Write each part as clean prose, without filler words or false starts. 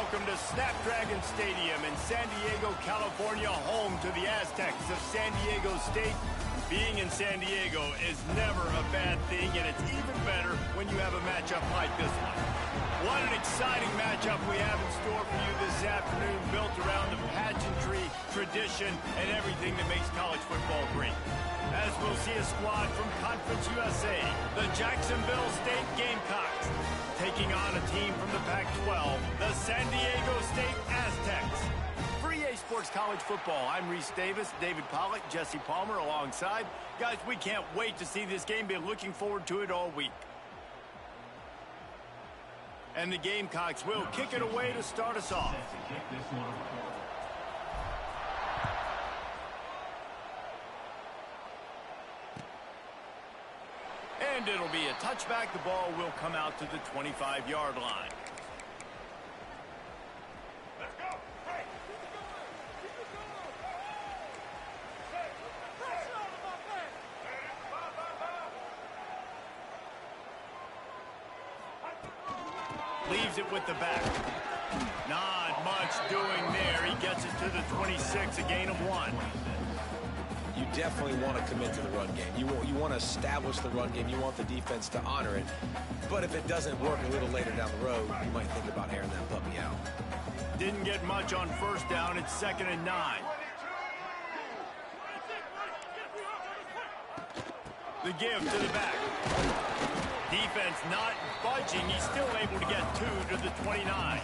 Welcome to Snapdragon Stadium in San Diego, California, home to the Aztecs of San Diego State. Being in San Diego is never a bad thing, and it's even better when you have a matchup like this one. What an exciting matchup we have in store for you this afternoon, built around the pageantry, tradition, and everything that makes college football great. As we'll see a squad from Conference USA, the Jacksonville State Gamecocks, taking on a team from the Pac-12, the San Diego State Aztecs. For EA Sports College Football, I'm Reese Davis, David Pollack, Jesse Palmer alongside. Guys, we can't wait to see this game. Been looking forward to it all week. And the Gamecocks will kick it away to start us off. And it'll be a touchback. The ball will come out to the 25-yard line. Let's go. Hey. Leaves it with the back. Not much doing there. He gets it to the 26, a gain of 1. You definitely want to commit to the run game. You want to establish the run game. You want the defense to honor it. But if it doesn't work a little later down the road, you might think about airing that puppy out. Didn't get much on first down. It's 2nd and 9. The give to the back. Defense not budging. He's still able to get 2 to the 29.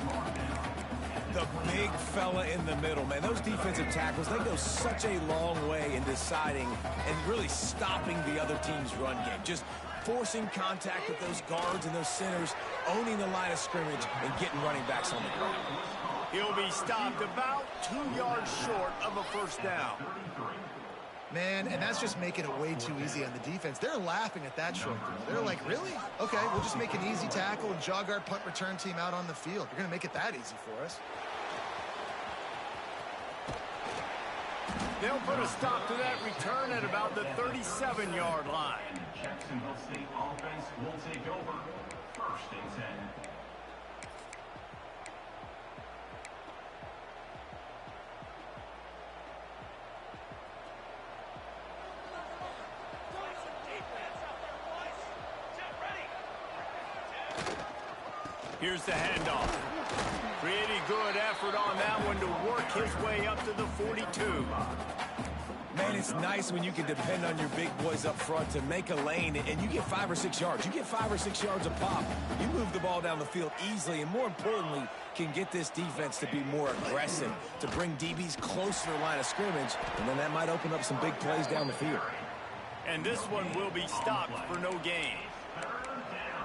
The big fella in the middle, man. Those defensive tackles, they go such a long way in deciding and really stopping the other team's run game. Just forcing contact with those guards and those centers, owning the line of scrimmage, and getting running backs on the ground. He'll be stopped about 2 yards short of a first down. Man, and that's just making it way too easy on the defense. They're laughing at that short throw. They're like, really? Okay, we'll just make an easy tackle and jog our punt return team out on the field. You're going to make it that easy for us. They'll put a stop to that return at about the 37-yard line. Jacksonville State offense will take over 1st and 10. Here's the handoff. Pretty good effort on that one to work his way up to the 42. Man, it's nice when you can depend on your big boys up front to make a lane, and you get 5 or 6 yards. You get 5 or 6 yards a pop. You move the ball down the field easily, and more importantly, can get this defense to be more aggressive, to bring DBs closer to the line of scrimmage, and then that might open up some big plays down the field. And this one will be stopped for no gain.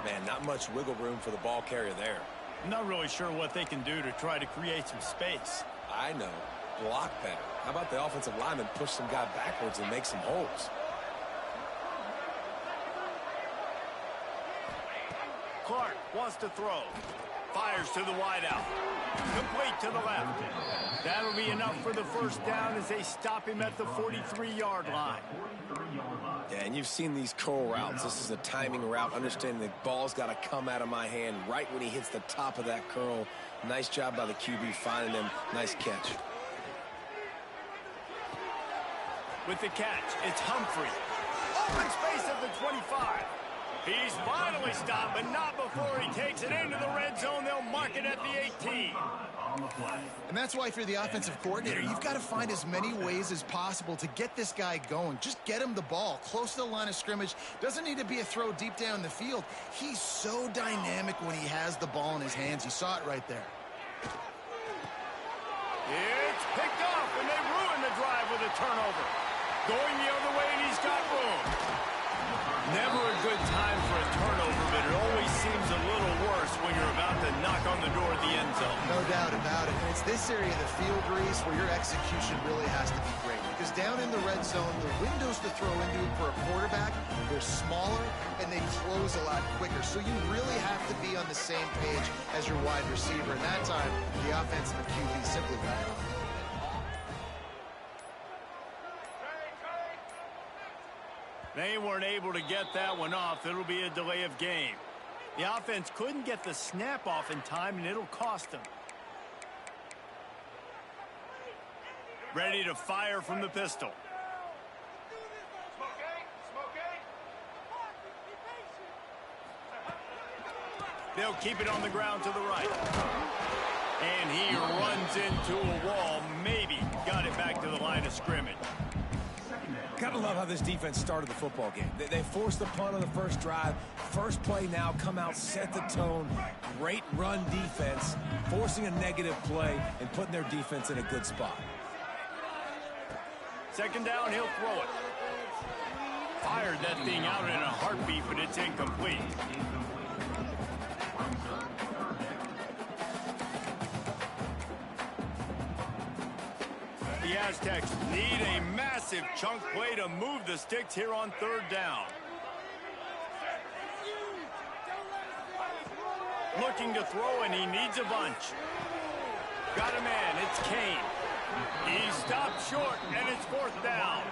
Man, not much wiggle room for the ball carrier there. I'm not really sure what they can do to try to create some space. I know. Block better. How about the offensive lineman push some guy backwards and make some holes? Clark wants to throw. Fires to the wideout. Complete to the left. That'll be enough for the first down as they stop him at the 43-yard line. Yeah, and you've seen these curl routes. This is a timing route, understanding the ball's got to come out of my hand right when he hits the top of that curl. Nice job by the QB finding him. Nice catch. With the catch, it's Humphrey. Open space at the 25. He's finally stopped, but not before he takes it into the red zone. They'll mark it at the 18. And that's why if you're the offensive coordinator, you've got to find as many ways as possible to get this guy going. Just get him the ball close to the line of scrimmage. Doesn't need to be a throw deep down the field. He's so dynamic when he has the ball in his hands. You saw it right there. It's picked off, and they ruin the drive with a turnover. Going the other way, and he's got room. Never a good time for a turnover, but it always seems a little worse when you're about to knock on the door of the end zone. No doubt about it. And it's this area of the field, Reese, where your execution really has to be great. Because down in the red zone, the windows to throw into for a quarterback, they're smaller, and they close a lot quicker. So you really have to be on the same page as your wide receiver. And that time, the offense and the QB simply got it off. They weren't able to get that one off. It'll be a delay of game. The offense couldn't get the snap off in time, and it'll cost them. Ready to fire from the pistol. They'll keep it on the ground to the right. And he runs into a wall. Maybe got it back to the line of scrimmage. Gotta love how this defense started the football game. They forced the punt on the first drive. First play now, come out, set the tone. Great run defense, forcing a negative play and putting their defense in a good spot. Second down, he'll throw it. Fired that thing out in a heartbeat, but it's incomplete. The Aztecs need a massive chunk play to move the sticks here on third down. Looking to throw, and he needs a bunch. Got a man, it's Kane. He stopped short, and it's fourth down.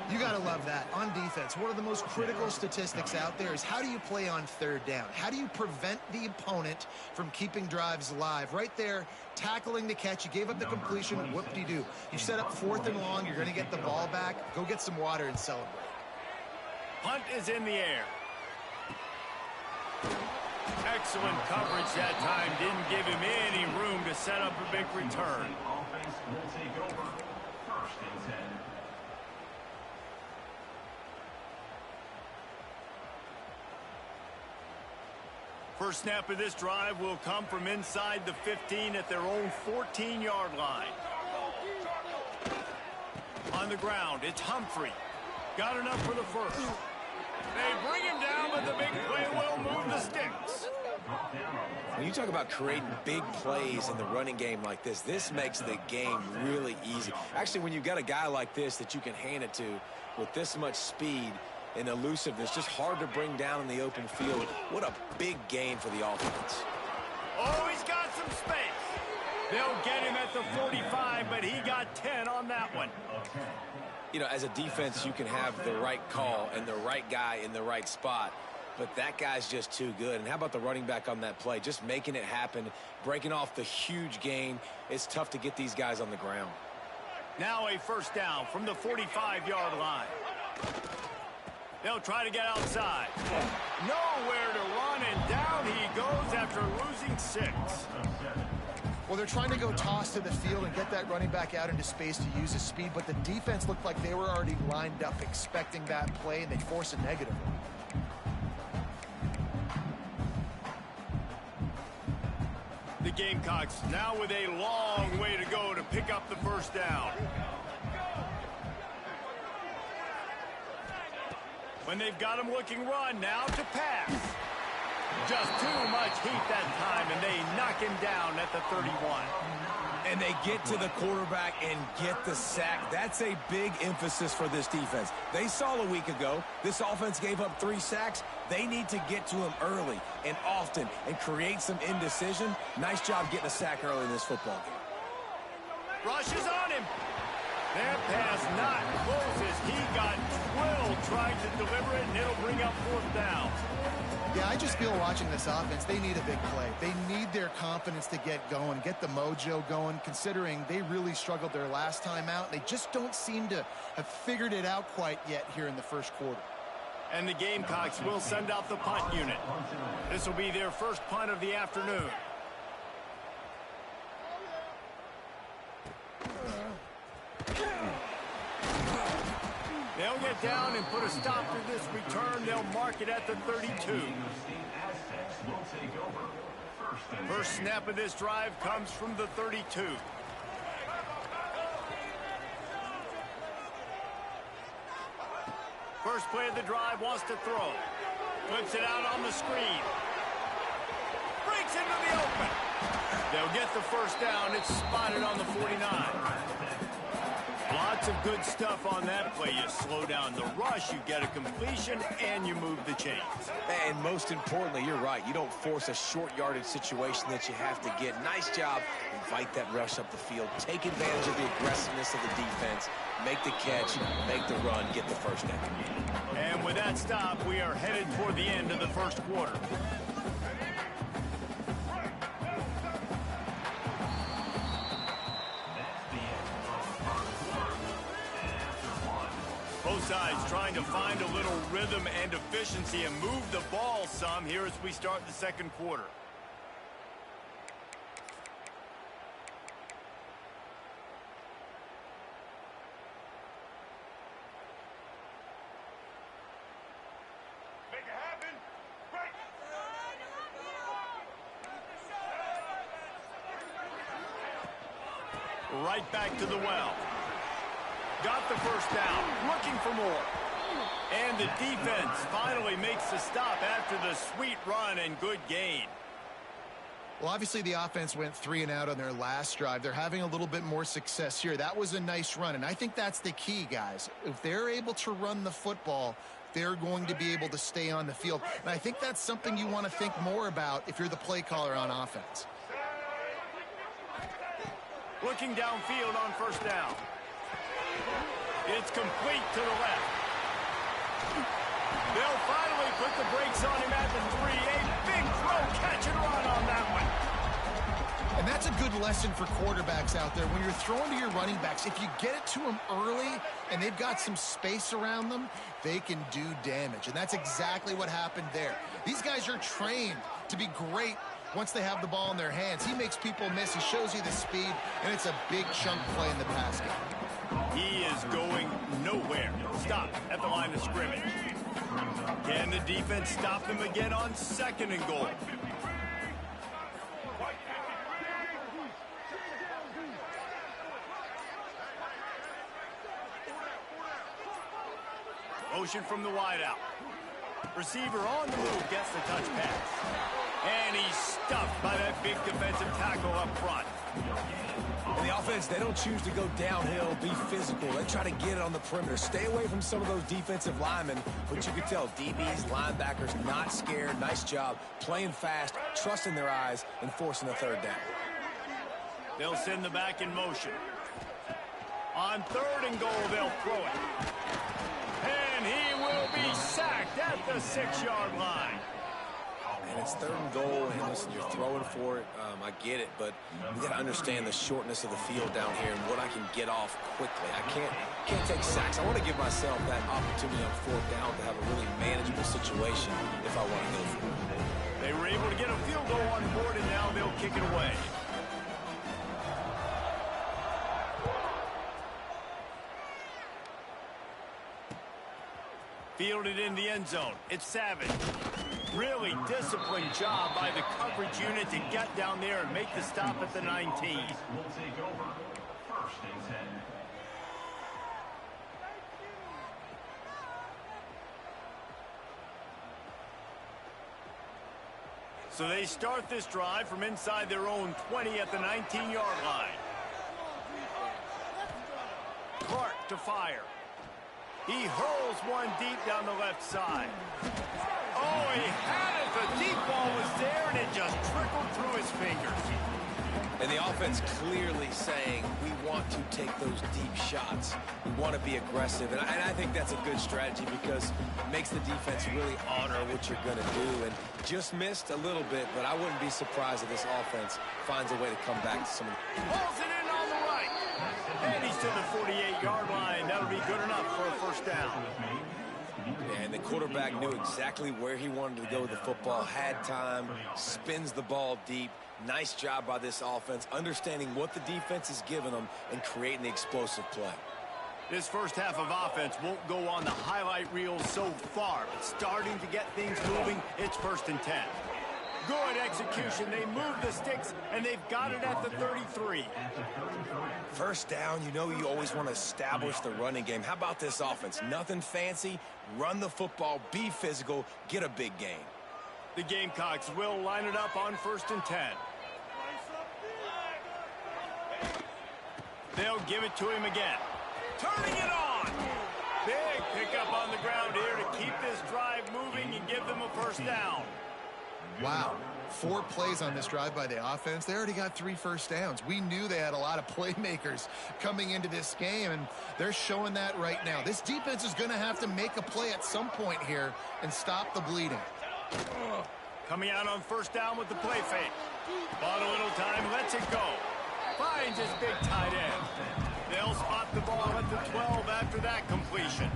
You got to love that. On defense, one of the most critical statistics out there is how do you play on third down? How do you prevent the opponent from keeping drives alive? Right there, tackling the catch. You gave up the completion. Whoop-de-doo. You set up fourth and long. You're going to get the ball back. Go get some water and celebrate. Punt is in the air. Excellent coverage that time. Didn't give him any room to set up a big return. Offense will take over. First and 10. First snap of this drive will come from inside the 15 at their own 14-yard line. On the ground, it's Humphrey. Got enough for the first. They bring him down, but the big play will move the sticks. When you talk about creating big plays in the running game like this makes the game really easy. Actually, when you've got a guy like this that you can hand it to with this much speed and elusiveness, just hard to bring down in the open field. What a big gain for the offense. Oh, he's got some space. They'll get him at the 45, but he got 10 on that one. You know, as a defense, you can have the right call and the right guy in the right spot, but that guy's just too good. And how about the running back on that play? Just making it happen, breaking off the huge gain. It's tough to get these guys on the ground. Now a first down from the 45-yard line. They'll try to get outside. Nowhere to run, and down he goes after losing 6. Well, they're trying to go toss to the field and get that running back out into space to use his speed, but the defense looked like they were already lined up expecting that play, and they force a negative one. The Gamecocks now with a long way to go to pick up the first down. When they've got him looking run, now to pass. Just too much heat that time, and they knock him down at the 31. And they get to the quarterback and get the sack. That's a big emphasis for this defense. They saw a week ago, this offense gave up 3 sacks. They need to get to him early and often and create some indecision. Nice job getting a sack early in this football game. Rush is on him. That pass not close as he got drilled trying to deliver it, and it'll bring up fourth down. Yeah, I just feel watching this offense, they need a big play. They need their confidence to get going, get the mojo going, considering they really struggled their last time out. They just don't seem to have figured it out quite yet here in the first quarter. And the Gamecocks will send out the punt unit. This will be their first punt of the afternoon. They'll get down and put a stop to this return. They'll mark it at the 32. First snap of this drive comes from the 32. First play of the drive, wants to throw. Flips it out on the screen. Breaks into the open. They'll get the first down. It's spotted on the 49. Lots of good stuff on that play. You slow down the rush, you get a completion, and you move the chains. And most importantly, you're right. You don't force a short yardage situation that you have to get. Nice job. Invite that rush up the field. Take advantage of the aggressiveness of the defense. Make the catch, make the run, get the first down. And with that stop, we are headed toward the end of the first quarter. Both sides trying to find a little rhythm and efficiency and move the ball some here as we start the second quarter. Right back to the well. Got the first down, looking for more. And the defense finally makes the stop after the sweet run and good gain. Well, obviously the offense went 3 and out on their last drive. They're having a little bit more success here. That was a nice run, and I think that's the key, guys. If they're able to run the football, they're going to be able to stay on the field. And I think that's something you want to think more about if you're the play caller on offense. Looking downfield on first down. It's complete to the left. They'll finally put the brakes on him at the 3. A big throw, catch and run on that one. And that's a good lesson for quarterbacks out there. When you're throwing to your running backs, if you get it to them early and they've got some space around them, they can do damage. And that's exactly what happened there. These guys are trained to be great once they have the ball in their hands. He makes people miss. He shows you the speed, and it's a big chunk play in the pass game. He is going nowhere. Stop at the line of scrimmage. Can the defense stop them again on second and goal? Motion from the wideout. Receiver on the move gets the touch pass. And he's stuffed by that big defensive tackle up front. And the offense, they don't choose to go downhill, be physical. They try to get it on the perimeter. Stay away from some of those defensive linemen. But you can tell DBs, linebackers, not scared. Nice job playing fast, trusting their eyes, and forcing the third down. They'll send the back in motion. On third and goal, they'll throw it. And he will be sacked at the 6-yard line. And it's third and goal, and listen, you're throwing for it. I get it, but you got to understand the shortness of the field down here and what I can get off quickly. I can't take sacks. I want to give myself that opportunity on fourth down to have a really manageable situation if I want to go for it. They were able to get a field goal on board, and now they'll kick it away. Fielded in the end zone. It's Savage. Really disciplined job by the coverage unit to get down there and make the stop at the 19. Will take over. First and 10. So they start this drive from inside their own 20 at the 19-yard line. Clark to fire. He hurls one deep down the left side. Oh, he had it. The deep ball was there, and it just trickled through his fingers. And the offense clearly saying, we want to take those deep shots. We want to be aggressive. And I think that's a good strategy because it makes the defense really honor what you're going to do. And just missed a little bit, but I wouldn't be surprised if this offense finds a way to come back to some of the... Pulls it in on the right. And he's to the 48-yard line. That'll be good enough for a first down. And the quarterback knew exactly where he wanted to go with the football, had time, spins the ball deep. Nice job by this offense, understanding what the defense is giving them and creating the explosive play. This first half of offense won't go on the highlight reel so far, but starting to get things moving, it's first and 10. Good execution. They move the sticks, and they've got it at the 33. First down, you know you always want to establish the running game. How about this offense? Nothing fancy. Run the football, be physical, get a big gain. The Gamecocks will line it up on first and 10. They'll give it to him again. Turning it on. Big pickup on the ground here to keep this drive moving and give them a first down. Wow. 4 plays on this drive by the offense. They already got 3 first downs. We knew they had a lot of playmakers coming into this game, and they're showing that right now. This defense is going to have to make a play at some point here and stop the bleeding. Coming out on first down with the play fake. Bought a little time, lets it go. Finds his big tight end. They'll spot the ball at the 12 after that completion.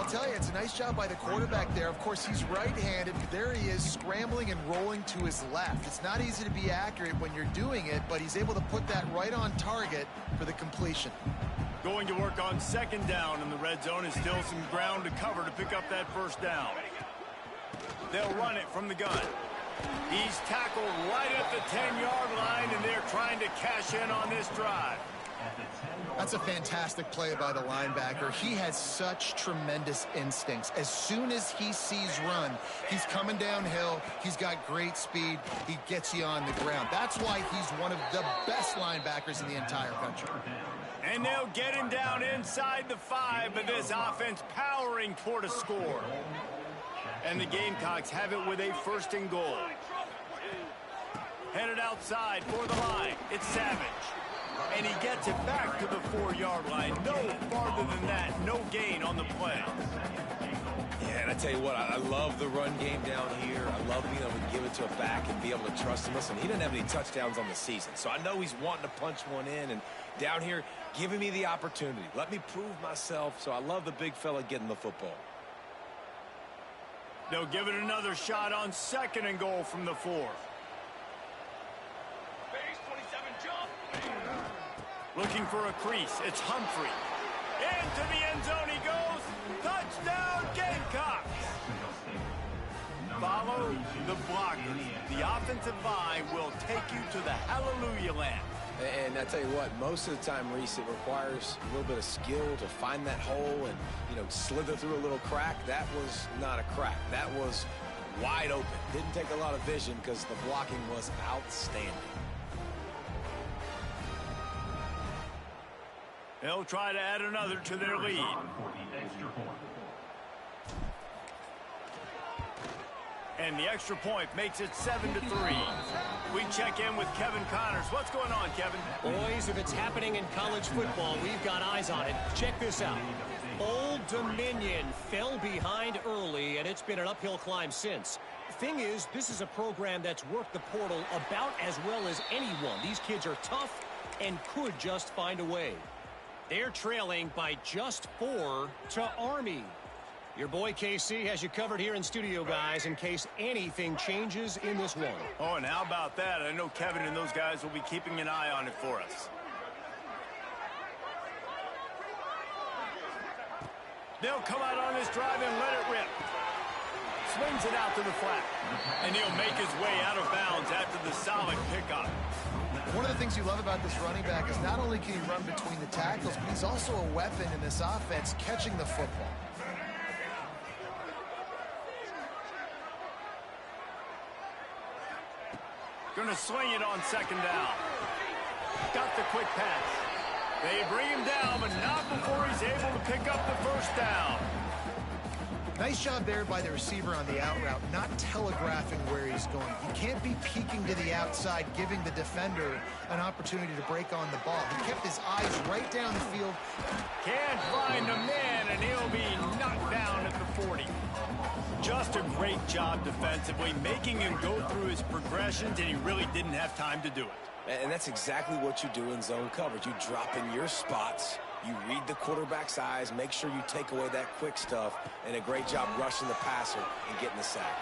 I'll tell you, it's a nice job by the quarterback there. Of course, he's right-handed, but there he is scrambling and rolling to his left. It's not easy to be accurate when you're doing it, but he's able to put that right on target for the completion. Going to work on second down in the red zone, is still some ground to cover to pick up that first down. They'll run it from the gun. He's tackled right at the 10-yard line, and they're trying to cash in on this drive. That's a fantastic play by the linebacker. He has such tremendous instincts. As soon as he sees run, he's coming downhill. He's got great speed. He gets you on the ground. That's why he's one of the best linebackers in the entire country. And they'll get him down inside the 5, but this offense powering toward a score. And the Gamecocks have it with a 1st and goal. Headed outside for the line. It's Savage. And he gets it back to the 4-yard line. No farther than that. No gain on the play. Yeah, and I tell you what, I love the run game down here. I love being able to give it to a back and be able to trust him. Listen, he doesn't have any touchdowns on the season, so I know he's wanting to punch one in. And down here, giving me the opportunity. Let me prove myself, so I love the big fella getting the football. They'll give it another shot on 2nd and goal from the 4. Looking for a crease. It's Humphrey. Into the end zone he goes. Touchdown, Gamecocks. Follow the blockers. The offensive line will take you to the hallelujah land. And I tell you what, most of the time, Reese, it requires a little bit of skill to find that hole and, slither through a little crack. That was not a crack. That was wide open. Didn't take a lot of vision because the blocking was outstanding. They'll try to add another to their lead. And the extra point makes it 7-3. We check in with Kevin Connors. What's going on, Kevin? Boys, if it's happening in college football, we've got eyes on it. Check this out. Old Dominion fell behind early, and it's been an uphill climb since. Thing is, this is a program that's worked the portal about as well as anyone. These kids are tough and could just find a way. They're trailing by just 4 to Army. Your boy KC has you covered here in studio, guys, in case anything changes in this one. Oh, and how about that? I know Kevin and those guys will be keeping an eye on it for us. They'll come out on this drive and let it rip. Swings it out to the flat. And he'll make his way out of bounds after the solid pickup. One of the things you love about this running back is not only can he run between the tackles, but he's also a weapon in this offense catching the football. Going to swing it on 2nd down. Got the quick pass. They bring him down, but not before he's able to pick up the 1st down. Nice job there by the receiver on the out route, not telegraphing where he's going. You can't be peeking to the outside, giving the defender an opportunity to break on the ball. He kept his eyes right down the field. Can't find a man, and he'll be knocked down at the 40. Just a great job defensively, making him go through his progressions, and he really didn't have time to do it. And that's exactly what you do in zone coverage. You drop in your spots. You read the quarterback's eyes, make sure you take away that quick stuff, and a great job rushing the passer and getting the sack.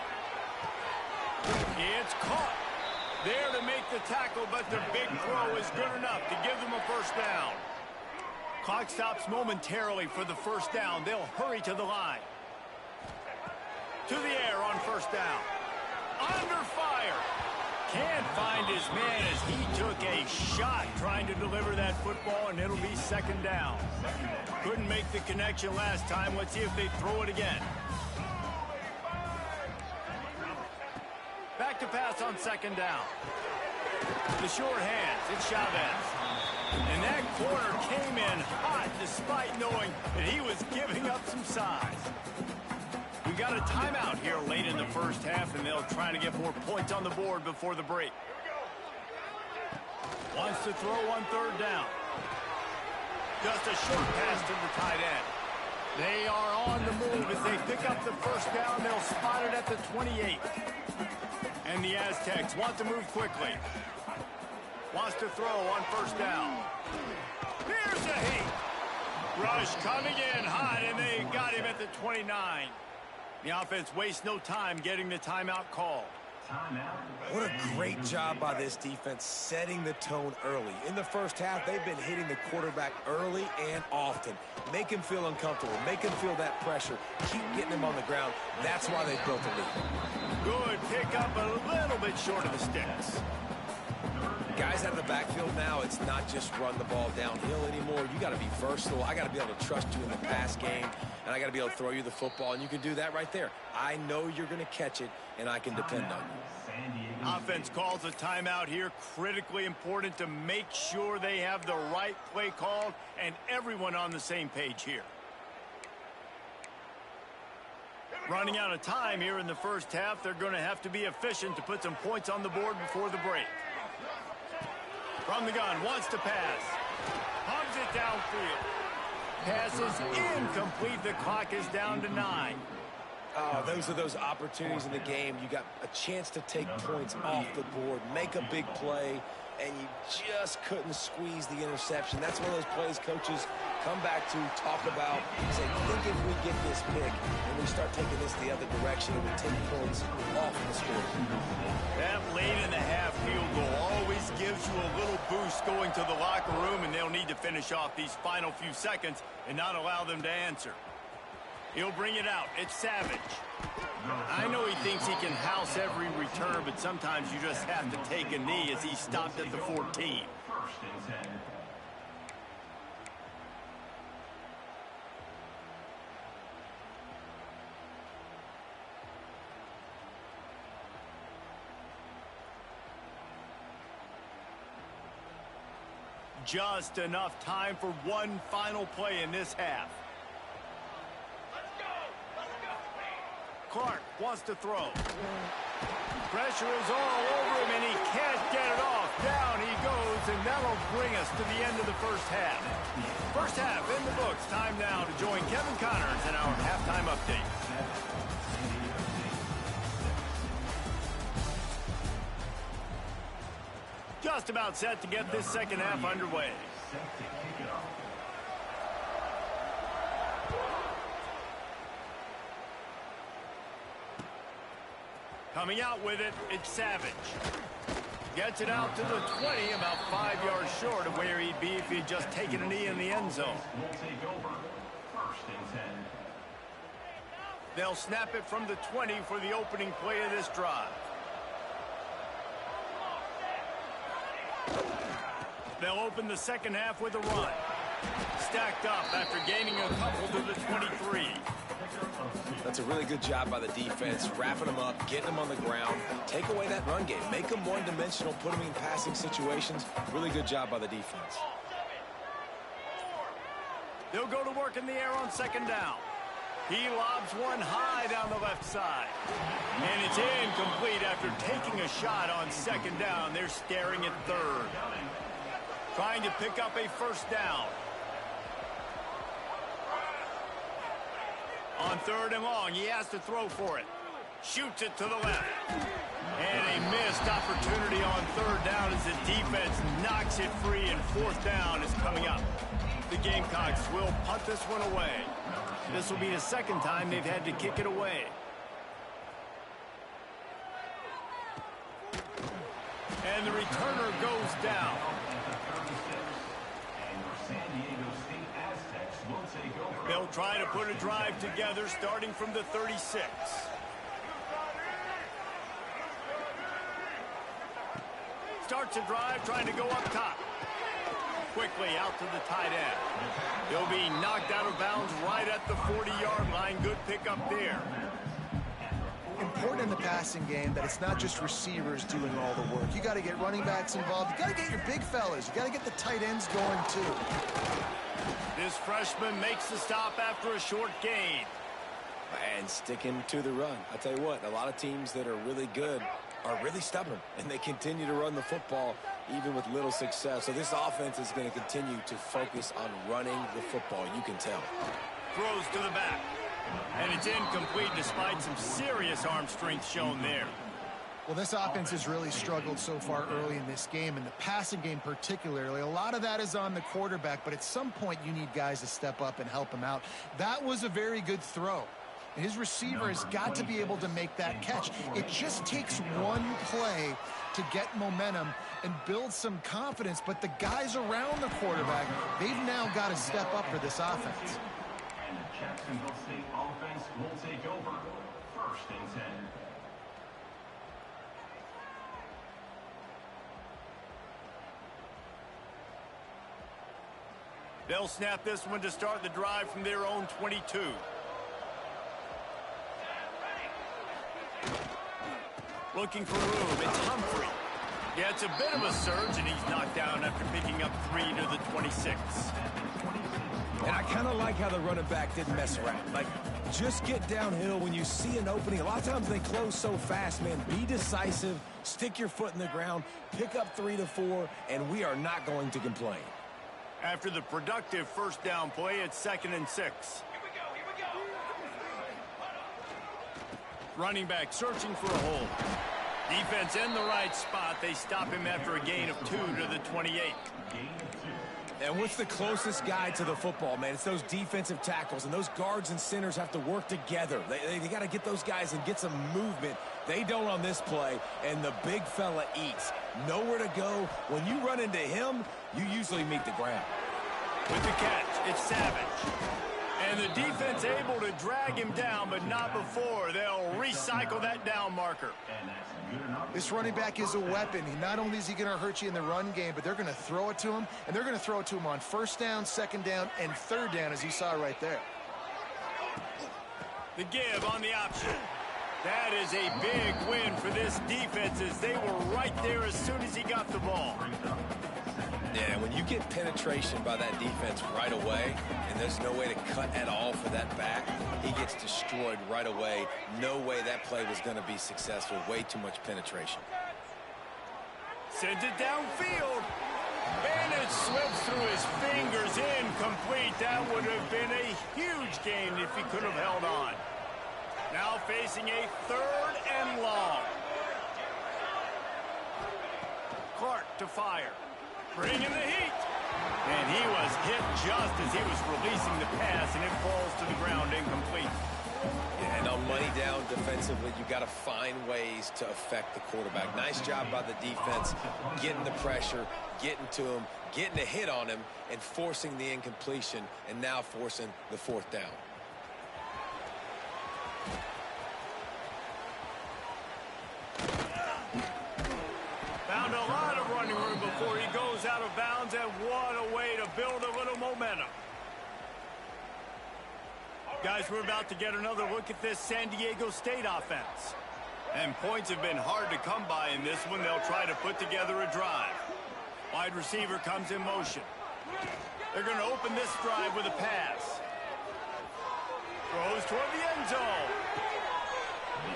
It's caught. There to make the tackle, but the big throw is good enough to give them a 1st down. Clock stops momentarily for the 1st down. They'll hurry to the line. To the air on 1st down. Under fire. Can't find his man as he took a shot trying to deliver that football, and it'll be 2nd down. Couldn't make the connection last time. Let's see if they throw it again. Back to pass on 2nd down. The short hands. It's Chavez. And that corner came in hot despite knowing that he was giving up some size. We've got a timeout here late in the 1st half, and they'll try to get more points on the board before the break. Wants to throw on 3rd down. Just a short pass to the tight end. They are on the move as they pick up the 1st down. They'll spot it at the 28. And the Aztecs want to move quickly. Wants to throw on 1st down. Here's a hit. Rush coming in hot, and they got him at the 29. The offense wastes no time getting the timeout call. What a great job by this defense setting the tone early. In the first half, they've been hitting the quarterback early and often. Make him feel uncomfortable. Make him feel that pressure. Keep getting him on the ground. That's why they built the lead. Good pick up, a little bit short of the sticks. Guys out of the backfield now, it's not just run the ball downhill anymore. You got to be versatile. I got to be able to trust you in the pass game, and I got to be able to throw you the football, and you can do that right there. I know you're going to catch it, and I can depend on you. Offense calls a timeout here. Critically important to make sure they have the right play called and everyone on the same page here. Running out of time here in the first half. They're going to have to be efficient to put some points on the board before the break. From the gun, wants to pass. Pumps it downfield. Pass is incomplete. The clock is down to 9. Oh, those are those opportunities in the game. You got a chance to take points off the board, make a big play, and you just couldn't squeeze the interception. That's one of those plays coaches come back to, talk about, say, think if we get this pick and we start taking this the other direction and we take points off the score. That late in the half field goal always gives you a little boost going to the locker room, and they'll need to finish off these final few seconds and not allow them to answer. He'll bring it out. It's Savage. I know he thinks he can house every return, but sometimes you just have to take a knee as he stopped at the 14. First and 10. Just enough time for one final play in this half. Clark wants to throw. Pressure is all over him, and he can't get it off. Down he goes, and that'll bring us to the end of the first half. First half in the books. Time now to join Kevin Connors in our halftime update. Just about set to get this second half underway. Coming out with it, it's Savage. Gets it out to the 20, about 5 yards short of where he'd be if he'd just taken a knee in the end zone. Will take over. First and 10. They'll snap it from the 20 for the opening play of this drive. They'll open the second half with a run. Stacked up after gaining a couple to the 23. That's a really good job by the defense, wrapping them up, getting them on the ground. Take away that run game. Make them one-dimensional, put them in passing situations. Really good job by the defense. They'll go to work in the air on second down. He lobs one high down the left side. And it's incomplete after taking a shot on second down. They're staring at third. Trying to pick up a first down. On third and long, he has to throw for it. Shoots it to the left. And a missed opportunity on third down as the defense knocks it free, and fourth down is coming up. The Gamecocks will punt this one away. This will be the second time they've had to kick it away. And the returner goes down. They'll try to put a drive together starting from the 36. Starts a drive trying to go up top. Quickly out to the tight end. He'll be knocked out of bounds right at the 40-yard line. Good pickup there. Important in the passing game that it's not just receivers doing all the work. You got to get running backs involved. You got to get your big fellas. You got to get the tight ends going too. This freshman makes the stop after a short gain. And sticking to the run. I tell you what, a lot of teams that are really good are really stubborn, and they continue to run the football even with little success. So this offense is going to continue to focus on running the football, you can tell. Throws to the back. And it's incomplete despite some serious arm strength shown there. Well, this offense has really struggled so far early in this game, and the passing game particularly. A lot of that is on the quarterback, but at some point you need guys to step up and help him out. That was a very good throw. His receiver has got to be able to make that catch. It just takes one play to get momentum and build some confidence, but the guys around the quarterback, they've now got to step up for this offense. And the Jacksonville State offense will take over. 1st and 10. They'll snap this one to start the drive from their own 22. Looking for room, it's Humphrey. Yeah, it's a bit of a surge, and he's knocked down after picking up 3 to the 26. And I kind of like how the running back didn't mess around. Like, just get downhill when you see an opening. A lot of times they close so fast, man. Be decisive, stick your foot in the ground, pick up 3 to 4, and we are not going to complain. After the productive first down play, it's 2nd and 6. Running back searching for a hole. Defense in the right spot. They stop him after a gain of 2 to the 28. And what's the closest guy to the football, man? It's those defensive tackles, and those guards and centers have to work together. They got to get those guys and get some movement. They don't on this play, and the big fella eats. Nowhere to go. When you run into him, you usually meet the ground. With the catch, it's Savage. And the defense able to drag him down, but not before. They'll recycle that down marker. This running back is a weapon. Not only is he going to hurt you in the run game, but they're going to throw it to him, and they're going to throw it to him on 1st down, 2nd down, and 3rd down, as you saw right there. The give on the option. That is a big win for this defense, as they were right there as soon as he got the ball. Yeah, when you get penetration by that defense right away, and there's no way to cut at all for that back, he gets destroyed right away. No way that play was going to be successful. Way too much penetration. Sends it downfield. And it slips through his fingers. Incomplete. That would have been a huge gain if he could have held on. Now facing a 3rd and long. Clark to fire. Bringing the heat. And he was hit just as he was releasing the pass, and it falls to the ground incomplete. Yeah, and on money down defensively, you got to find ways to affect the quarterback. Nice job by the defense, getting the pressure, getting to him, getting a hit on him, and forcing the incompletion, and now forcing the 4th down. Found a lot of running room before he goes out of bounds, and what a way to build a little momentum. Guys, we're about to get another look at this San Diego State offense. And points have been hard to come by in this one. They'll try to put together a drive. Wide receiver comes in motion. They're going to open this drive with a pass. Throws toward the end zone.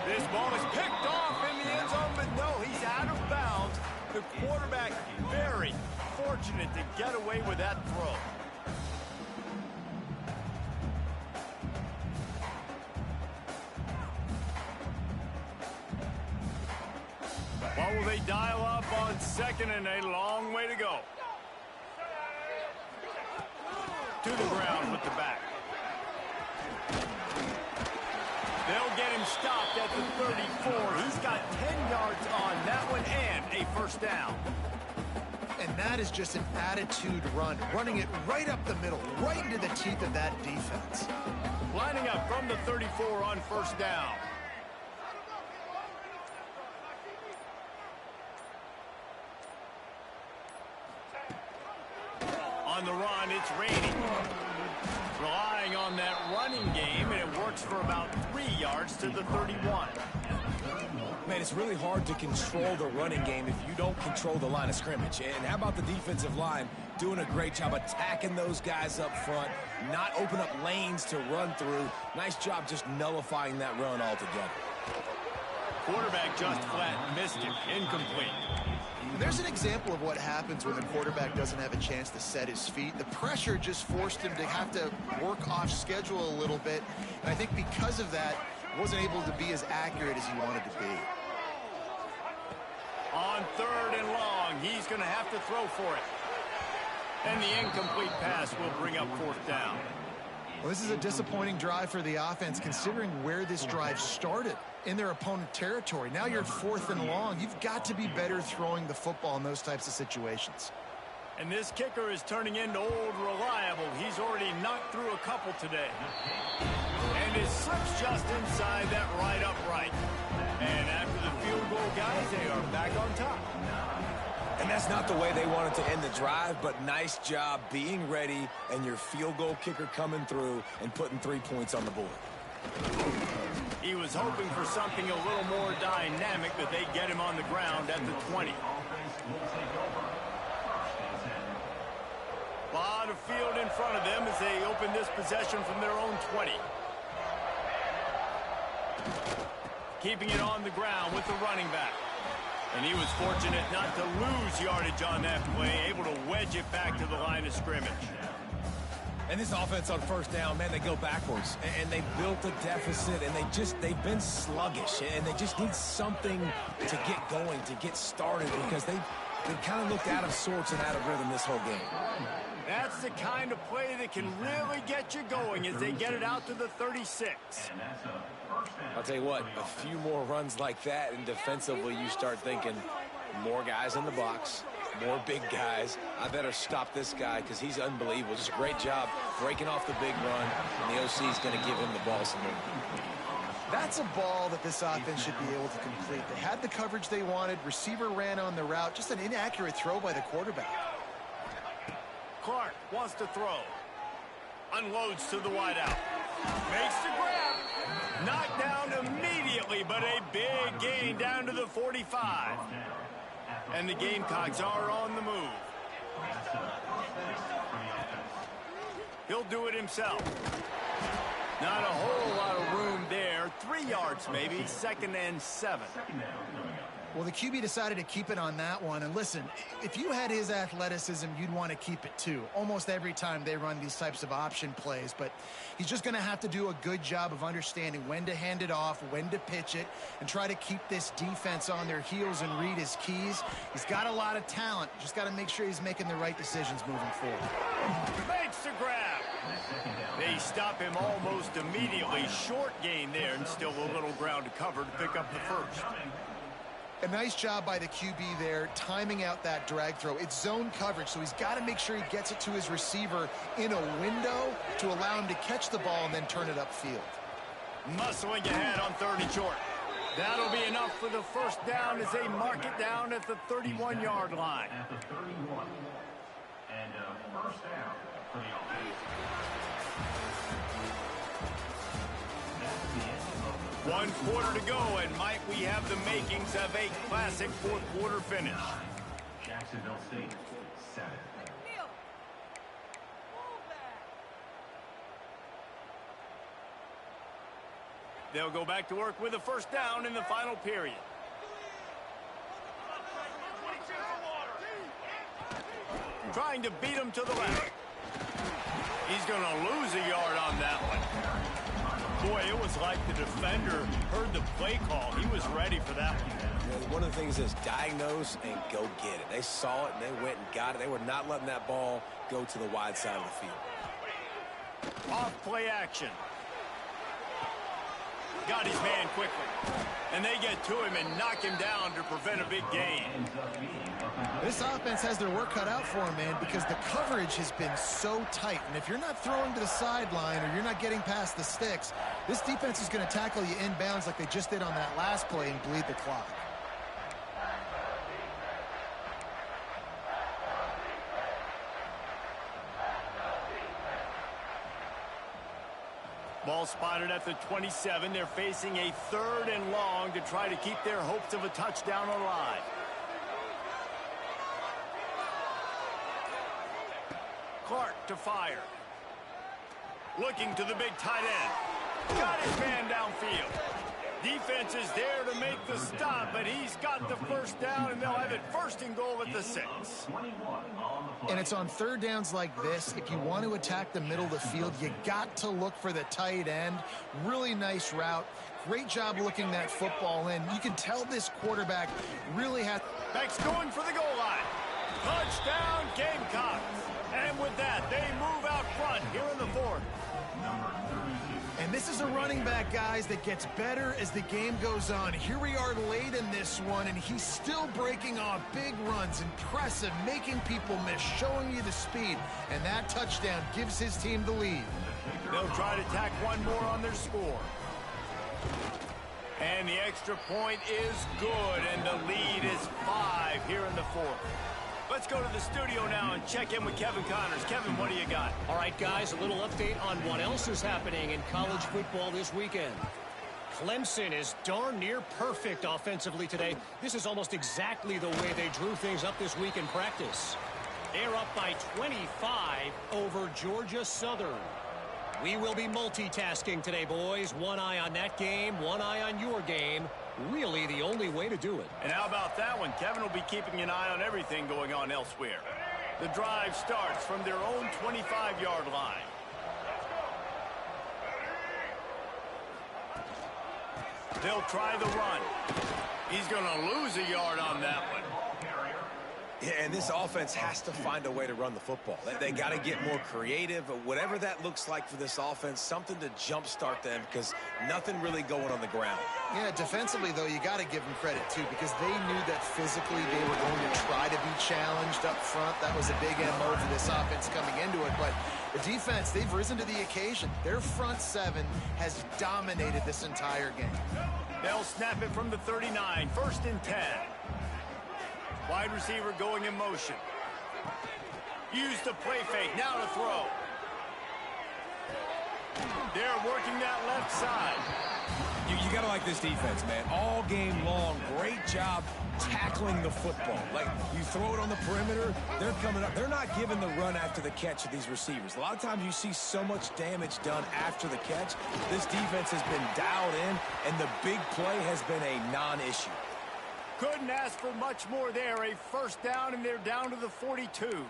This ball is picked off in the end zone, but no, he's out of bounds. The quarterback very fortunate to get away with that throw. What will they dial up on 2nd and a long way to go? To the ground with the back. They'll get him stopped at the 34. He's got 10 yards on that one and a 1st down. And that is just an attitude run, running it right up the middle, right into the teeth of that defense. Lining up from the 34 on 1st down. On the run, it's Rainey. Relying on that running game, and it works for about 3 yards to the 31. Man, it's really hard to control the running game if you don't control the line of scrimmage. And how about the defensive line doing a great job attacking those guys up front, not open up lanes to run through. Nice job just nullifying that run altogether. Quarterback just flat missed him. Incomplete. There's an example of what happens when the quarterback doesn't have a chance to set his feet. The pressure just forced him to have to work off schedule a little bit. And I think because of that, wasn't able to be as accurate as he wanted to be. On 3rd and long, he's going to have to throw for it. And the incomplete pass will bring up 4th down. Well, this is a disappointing drive for the offense, considering where this drive started, in their opponent territory. Now you're 4th and long. You've got to be better throwing the football in those types of situations. And this kicker is turning into old reliable. He's already knocked through a couple today. And it slips just inside that right upright. And after the field goal, guys, they are back on top. And that's not the way they wanted to end the drive, but nice job being ready and your field goal kicker coming through and putting 3 points on the board. He was hoping for something a little more dynamic, but they get him on the ground at the 20. A lot of field in front of them as they open this possession from their own 20. Keeping it on the ground with the running back. And he was fortunate not to lose yardage on that play, able to wedge it back to the line of scrimmage. And this offense on 1st down, man, they go backwards. And they built a deficit, and they've been sluggish. And they just need something to get going, to get started, because they kind of looked out of sorts and out of rhythm this whole game. That's the kind of play that can really get you going as they get it out to the 36. I'll tell you what, a few more runs like that, and defensively you start thinking more guys in the box, more big guys. I better stop this guy because he's unbelievable. Just a great job breaking off the big run, and the OC is going to give him the ball some more. That's a ball that this offense should be able to complete. They had the coverage they wanted. Receiver ran on the route. Just an inaccurate throw by the quarterback. Clark wants to throw. Unloads to the wideout. Makes the grab. Knocked down immediately, but a big gain down to the 45. And the Gamecocks are on the move. He'll do it himself. Not a whole lot of room there. 3 yards maybe. 2nd and 7. Well, the QB decided to keep it on that one. And listen, if you had his athleticism, you'd want to keep it too. Almost every time they run these types of option plays. But he's just going to have to do a good job of understanding when to hand it off, when to pitch it, and try to keep this defense on their heels and read his keys. He's got a lot of talent. Just got to make sure he's making the right decisions moving forward. Makes the grab. They stop him almost immediately. Short gain there, and still a little ground to cover to pick up the first. A nice job by the QB there, timing out that drag throw. It's zone coverage, so he's got to make sure he gets it to his receiver in a window to allow him to catch the ball and then turn it upfield. Muscling ahead on 3rd and short. That'll be enough for the 1st down as they mark it down at the 31-yard line. At the 31. And 1st down for the offense. 1 quarter to go, and might we have the makings of a classic 4th quarter finish. Jacksonville State, 7. They'll go back to work with a 1st down in the final period. Trying to beat him to the left. He's going to lose a yard on that one. Boy, it was like the defender heard the play call. He was ready for that one. Yeah, one of the things is diagnose and go get it. They saw it and they went and got it. They were not letting that ball go to the wide side of the field. Off play action. Got his man quickly. And they get to him and knock him down to prevent a big gain. This offense has their work cut out for them, man, because the coverage has been so tight. And if you're not throwing to the sideline or you're not getting past the sticks, this defense is going to tackle you inbounds like they just did on that last play and bleed the clock. Ball spotted at the 27. They're facing a 3rd and long to try to keep their hopes of a touchdown alive. Clark to fire. Looking to the big tight end. Got his man downfield. Defense is there to make the stop, but he's got the first down, and they'll have it first and goal at the 6. And it's on third downs like this. If you want to attack the middle of the field, you got to look for the tight end. Really nice route. Great job looking that football in. You can tell this quarterback really has... Back's going for the goal line. Touchdown, Gamecocks. And with that, they move out front here in the 4th. And this is a running back, guys, that gets better as the game goes on. Here we are late in this one, and he's still breaking off big runs. Impressive, making people miss, showing you the speed. And that touchdown gives his team the lead. They'll try to tack one more on their score. And the extra point is good, and the lead is 5 here in the 4th. Let's go to the studio now and check in with Kevin Connors. Kevin, what do you got? All right, guys, a little update on what else is happening in college football this weekend. Clemson is darn near perfect offensively today. This is almost exactly the way they drew things up this week in practice. They're up by 25 over Georgia Southern. We will be multitasking today, boys. One eye on that game, one eye on your game. Really the only way to do it. And how about that one? Kevin will be keeping an eye on everything going on elsewhere. The drive starts from their own 25-yard line. They'll try the run. He's going to lose a yard on that one. Yeah, and this offense has to find a way to run the football. They got to get more creative, whatever that looks like for this offense, something to jumpstart them because nothing really going on the ground. Yeah, defensively, though, you got to give them credit, too, because they knew that physically they were going to try to be challenged up front. That was a big MO for this offense coming into it. But the defense, they've risen to the occasion. Their front 7 has dominated this entire game. They'll snap it from the 39, 1st and 10. Wide receiver going in motion. Use the play fake. Now to throw. They're working that left side. You got to like this defense, man. All game long, great job tackling the football. Like, you throw it on the perimeter, they're coming up. They're not giving the run after the catch of these receivers. A lot of times you see so much damage done after the catch. This defense has been dialed in, and the big play has been a non-issue. Couldn't ask for much more there. A first down, and they're down to the 42.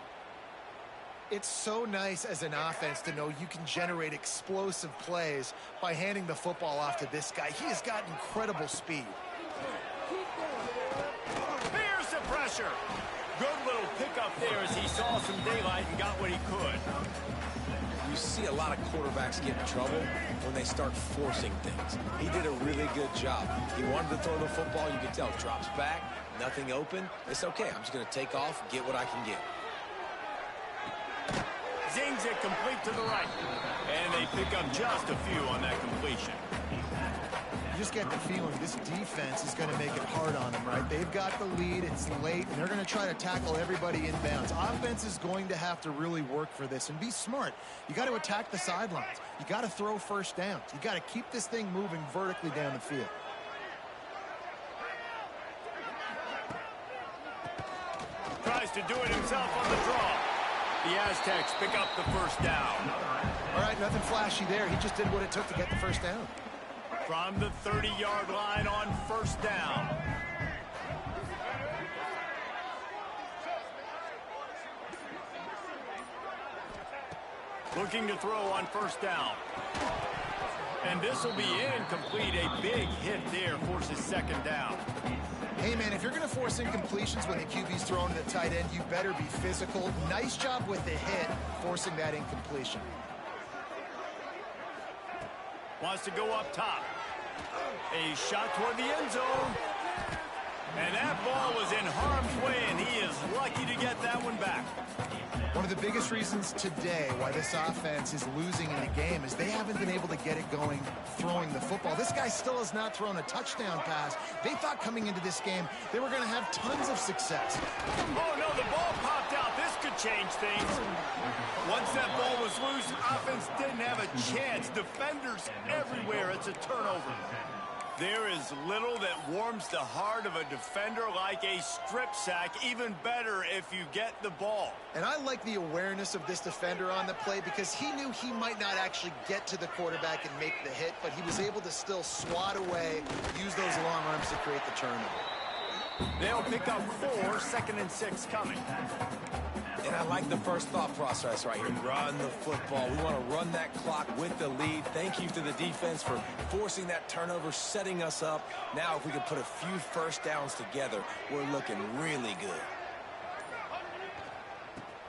It's so nice as an offense to know you can generate explosive plays by handing the football off to this guy. He has got incredible speed. Here's the pressure. Good little pickup there as he saw some daylight and got what he could. You see a lot of quarterbacks get in trouble when they start forcing things. He did a really good job. He wanted to throw the football. You can tell. Drops back, nothing open. It's okay. I'm just going to take off, get what I can get. Zings it complete to the right. And they pick up just a few on that completion. You just get the feeling this defense is going to make it hard on them, right? They've got the lead. It's late, and they're going to try to tackle everybody inbounds. Offense is going to have to really work for this and be smart. You got to attack the sidelines. You got to throw first downs. You got to keep this thing moving vertically down the field. Tries to do it himself on the draw. The Aztecs pick up the first down. All right, nothing flashy there. He just did what it took to get the first down. From the 30-yard line on first down. Looking to throw on first down. And this will be incomplete. A big hit there forces second down. Hey, man, if you're going to force incompletions when the QB's throwing to the tight end, you better be physical. Nice job with the hit, forcing that incompletion. Wants to go up top. A shot toward the end zone. And that ball was in harm's way, and he is lucky to get that one back. One of the biggest reasons today why this offense is losing in the game is they haven't been able to get it going throwing the football. This guy still has not thrown a touchdown pass. They thought coming into this game they were going to have tons of success. Oh, no, the ball popped out. This could change things. Once that ball was loose, offense didn't have a chance. Defenders everywhere. It's a turnover. There is little that warms the heart of a defender like a strip sack. Even better if you get the ball. And I like the awareness of this defender on the play because he knew he might not actually get to the quarterback and make the hit, but he was able to still swat away, use those long arms to create the turnover. They'll pick up 4, 2nd and 6 coming. And I like the first thought process right here. Run the football. We want to run that clock with the lead. Thank you to the defense for forcing that turnover, setting us up. Now if we can put a few first downs together, we're looking really good.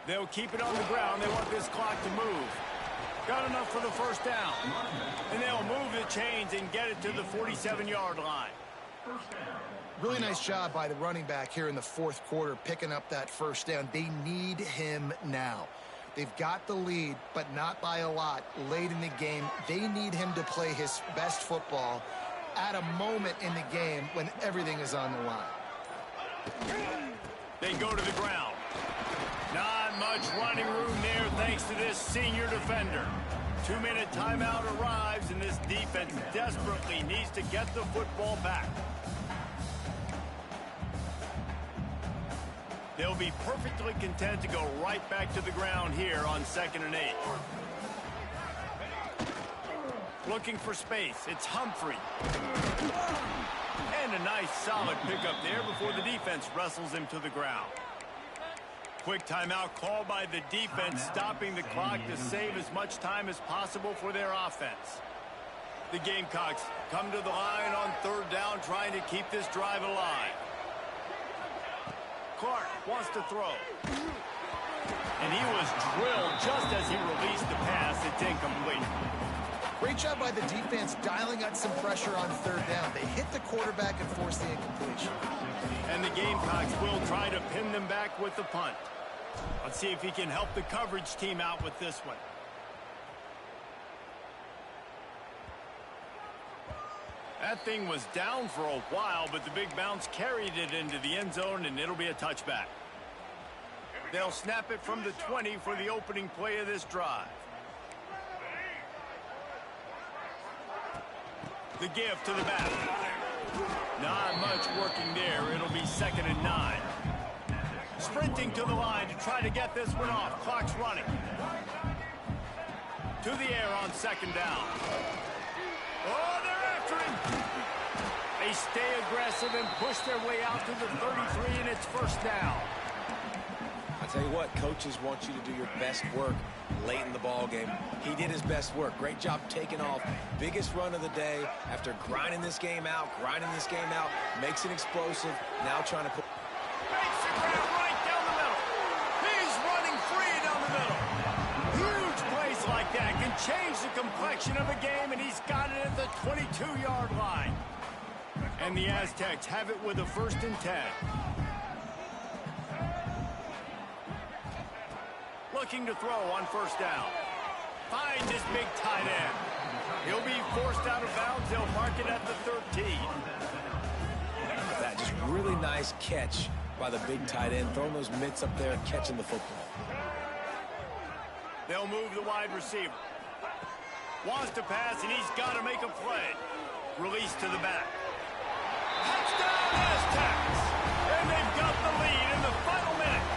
They'll keep it on the ground. They want this clock to move. Got enough for the first down. And they'll move the chains and get it to the 47-yard line. Really nice job by the running back here in the fourth quarter, picking up that first down. They need him now. They've got the lead, but not by a lot late in the game. They need him to play his best football at a moment in the game when everything is on the line. They go to the ground. Not much running room there thanks to this senior defender. 2-minute timeout arrives, and this defense desperately needs to get the football back. They'll be perfectly content to go right back to the ground here on 2nd and 8. Looking for space. It's Humphrey. And a nice solid pickup there before the defense wrestles him to the ground. Quick timeout call by the defense, stopping the clock to save as much time as possible for their offense. The Gamecocks come to the line on 3rd down, trying to keep this drive alive. Clark wants to throw. And he was drilled just as he released the pass. It's incomplete. Great job by the defense dialing out some pressure on 3rd down. They hit the quarterback and forced the incompletion. And the Gamecocks will try to pin them back with the punt. Let's see if he can help the coverage team out with this one. That thing was down for a while, but the big bounce carried it into the end zone, and it'll be a touchback. They'll snap it from the 20 for the opening play of this drive. The give to the back. Not much working there. It'll be 2nd and 9. Sprinting to the line to try to get this one off. Clock's running. To the air on 2nd down. Oh, they're after him. They stay aggressive and push their way out to the 33, and it's 1st down. I tell you what, coaches want you to do your best work late in the ball game. He did his best work. Great job taking off. Biggest run of the day after grinding this game out, makes it explosive. Now trying to put... Makes the grab right down the middle. He's running free down the middle. Huge plays like that can change the complexion of a game, and he's got it at the 22-yard line. And the Aztecs have it with a 1st and 10. Looking to throw on 1st down. Find this big tight end. He'll be forced out of bounds. They'll mark it at the 13. That just really nice catch by the big tight end, throwing those mitts up there and catching the football. They'll move the wide receiver. Wants to pass, and he's got to make a play. Release to the back. Touchdown Aztecs! And they've got the lead in the final minute.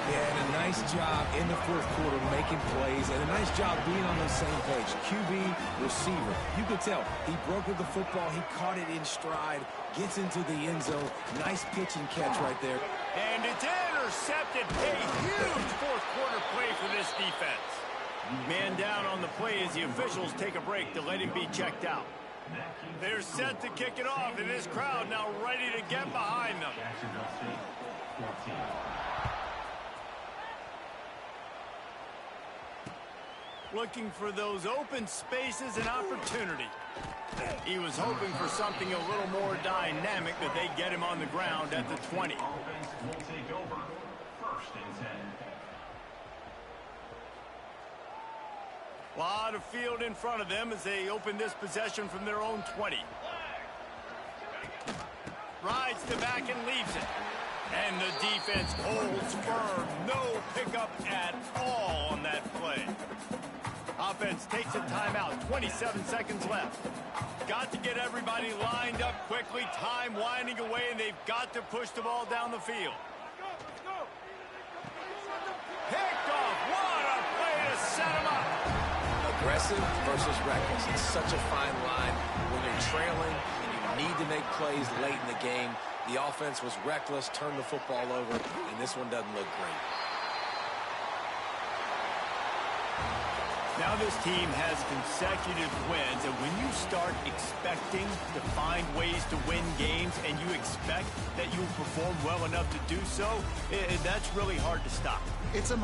Yeah, and a nice job in the 4th quarter making plays, and a nice job being on the same page. QB, receiver. You could tell he broke with the football. He caught it in stride, gets into the end zone. Nice pitch and catch right there. And it's intercepted. A huge 4th quarter play for this defense. Man down on the play as the officials take a break to let him be checked out. They're set to kick it off, and this crowd now ready to get behind them. Looking for those open spaces and opportunity. He was hoping for something a little more dynamic, but they get him on the ground at the 20. Offense will take over. 1st and 10. A lot of field in front of them as they open this possession from their own 20. Rides the back and leaves it. And the defense holds firm. No pickup at all on that play. Offense takes a timeout. 27 seconds left. got to get everybody lined up quickly, time winding away, and they've got to push the ball down the field. Picked off. What a play to set him up. Aggressive versus reckless. It's such a fine line when you're trailing and you need to make plays late in the game. The offense was reckless, turned the football over, and this one doesn't look great. Now this team has consecutive wins, and when you start expecting to find ways to win games and you expect that you'll perform well enough to do so, that's really hard to stop. It's a